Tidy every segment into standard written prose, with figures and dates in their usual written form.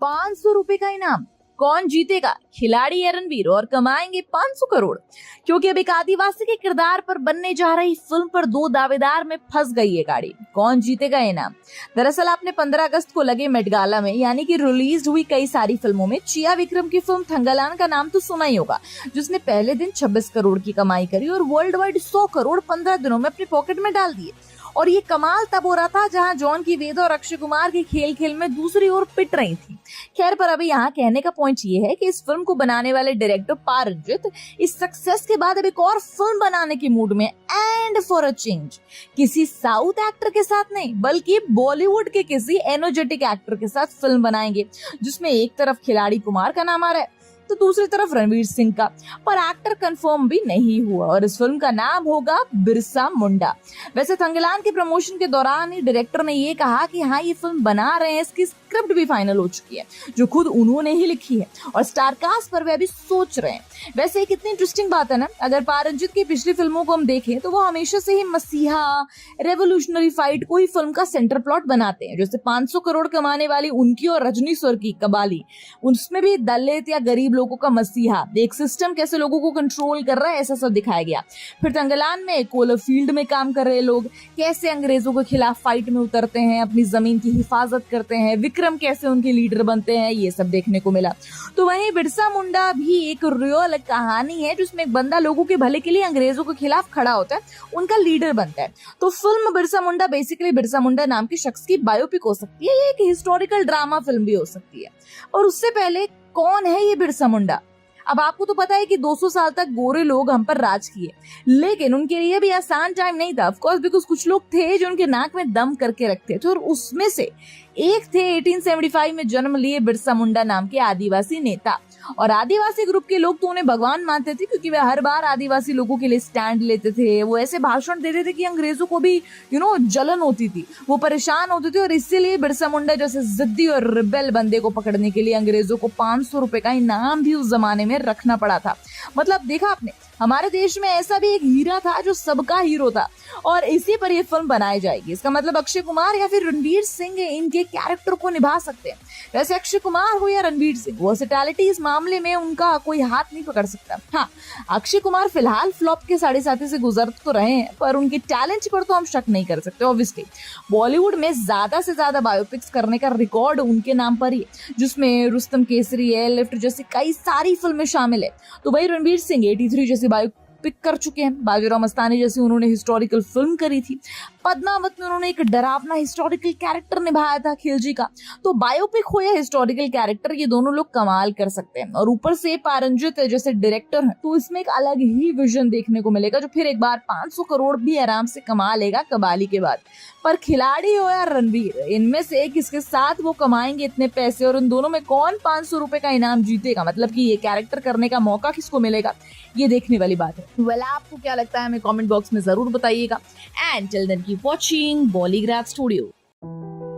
₹500 का इनाम। कौन जीतेगा? खिलाड़ी या रणवीर, और कमाएंगे 500 करोड़। क्योंकि अब एक आदिवासी के किरदार पर बनने जा रही फिल्म पर दो दावेदार में फंस गई है गाड़ी। कौन जीतेगा इनाम? दरअसल आपने 15 अगस्त को लगे मेट गाला में यानी कि रिलीज हुई कई सारी फिल्मों में चिया विक्रम की फिल्म थंगालान का नाम तो सुना ही होगा, जिसने पहले दिन 26 करोड़ की कमाई करी और वर्ल्ड वाइड 100 करोड़ 15 दिनों में अपने पॉकेट में डाल दिए। और ये कमाल तब हो रहा था जहां जॉन की वेदा और अक्षय कुमार की खेल खेल में दूसरी ओर पिट रही थी। खैर, पर अभी यहाँ कहने का पॉइंट ये है कि इस फिल्म को बनाने वाले डायरेक्टर पारंजित इस सक्सेस के बाद अब एक और फिल्म बनाने के मूड में, एंड फॉर अ चेंज किसी साउथ एक्टर के साथ नहीं बल्कि बॉलीवुड के किसी एनर्जेटिक एक्टर के साथ फिल्म बनाएंगे, जिसमें एक तरफ खिलाड़ी कुमार का नाम आ रहा है तो दूसरी तरफ रणवीर सिंह का, पर एक्टर कंफर्म भी नहीं हुआ और इस फिल्म का नाम होगा बिरसा मुंडा। वैसे थंगालान के प्रमोशन के दौरान ही डायरेक्टर ने ये कहा कि हाँ, ये फिल्म बना रहे हैं, इसकी स्क्रिप्ट भी फाइनल हो चुकी है जो खुद उन्होंने ही लिखी है और स्टार कास्ट पर वे अभी सोच रहे हैं। वैसे एक इतनी इंटरेस्टिंग बात है ना, अगर पारंजित की पिछली फिल्मों को हम देखें तो वो हमेशा से ही मसीहा, रेवोल्यूशनरी फाइट को ही फिल्म का सेंटर प्लॉट बनाते हैं। जैसे 500 करोड़ कमाने वाली उनकी और रजनी स्वर की कबाली, उसमें भी दलित या गरीब लोगों का मसीहा, एक सिस्टम कैसे लोगों को कंट्रोल कर रहा है, ऐसा सब दिखाया गया। फिर थंगालान में कोलर फील्ड में काम कर रहे लोग कैसे अंग्रेजों के खिलाफ फाइट में उतरते हैं, अपनी जमीन की हिफाजत करते हैं, विक्रम कैसे उनके लीडर बनते हैं, ये सब देखने को मिला। तो वहीं बिरसा मुंडा भी एक रियल कहानी है जिसमें एक बंदा लोगों के भले के लिए अंग्रेजों के खिलाफ खड़ा होता है, उनका लीडर बनता है। तो फिल्म बिरसा मुंडा बेसिकली बिरसा मुंडा नाम के शख्स की बायोपिक हो सकती है, ये एक हिस्टोरिकल ड्रामा फिल्म भी हो सकती है। और उससे पहले कौन है ये बिरसा मुंडा? अब आपको तो पता है कि 200 साल तक गोरे लोग हम पर राज किए, लेकिन उनके लिए भी आसान टाइम नहीं था, ऑफ कोर्स, बिकॉज कुछ लोग थे जो उनके नाक में दम करके रखते थे और उसमें से एक थे 1875 में जन्म लिए बिरसा मुंडा नाम के आदिवासी नेता। और आदिवासी ग्रुप के लोग तो उन्हें भगवान मानते थे क्योंकि वे हर बार आदिवासी लोगों के लिए स्टैंड लेते थे। वो ऐसे भाषण देते थे कि अंग्रेजों को भी जलन होती थी, वो परेशान होते थे और इसीलिए बिरसा मुंडा जैसे जिद्दी और रिबेल बंदे को पकड़ने के लिए अंग्रेजों को 500 रुपए का इनाम भी उस जमाने में रखना पड़ा था। मतलब देखा आपने, हमारे देश में ऐसा भी एक हीरा था जो सबका हीरो था और इसी पर यह फिल्म बनाई जाएगी। इसका मतलब अक्षय कुमार या फिर रणवीर सिंह इनके कैरेक्टर को निभा सकते हैं। वैसे अक्षय कुमार हो या रणवीर सिंह, वर्सेटैलिटी इस मामले में उनका कोई हाथ नहीं पकड़ सकता। हाँ, अक्षय कुमार फिलहाल फ्लॉप के साढ़े साथी से गुजर तो रहे हैं, पर उनके टैलेंट पर तो हम शक नहीं कर सकते। ऑब्वियसली बॉलीवुड में ज्यादा से ज्यादा बायोपिक्स करने का रिकॉर्ड उनके नाम पर ही, जिसमें रुस्तम केसरी, एयरलिफ्ट जैसी कई सारी फिल्में शामिल है। तो वही रणवीर सिंह 83 जैसी बायोपिक कर चुके हैं, बाजीराव मस्तानी जैसी उन्होंने हिस्टोरिकल फिल्म करी थी, पद्मावत में उन्होंने एक डरावना हिस्टोरिकल कैरेक्टर निभाया था खिलजी का। तो बायोपिक हो या हिस्टोरिकल कैरेक्टर, ये दोनों लोग कमाल कर सकते हैं। और ऊपर से पारंजित जैसे डायरेक्टर है, तो इसमें एक अलग ही विजन देखने को मिलेगा जो फिर एक बार 500 करोड़ भी आराम से कमा लेगा कबाली के बाद। पर खिलाड़ी हो या रणवीर, इनमें से किसके साथ वो कमाएंगे इतने पैसे और उन दोनों में कौन 500 रुपए का इनाम जीतेगा, मतलब कि ये कैरेक्टर करने का मौका किसको मिलेगा, ये देखने वाली बात है। आपको क्या लगता है हमें कमेंट बॉक्स में जरूर बताइएगा। And till then keep watching Bollygrad Studio.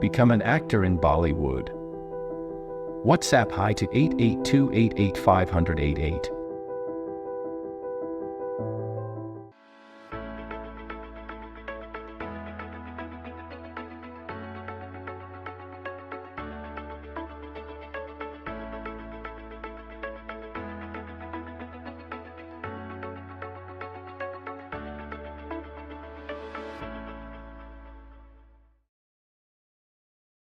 Become an actor in Bollywood. WhatsApp hi to 8828850088.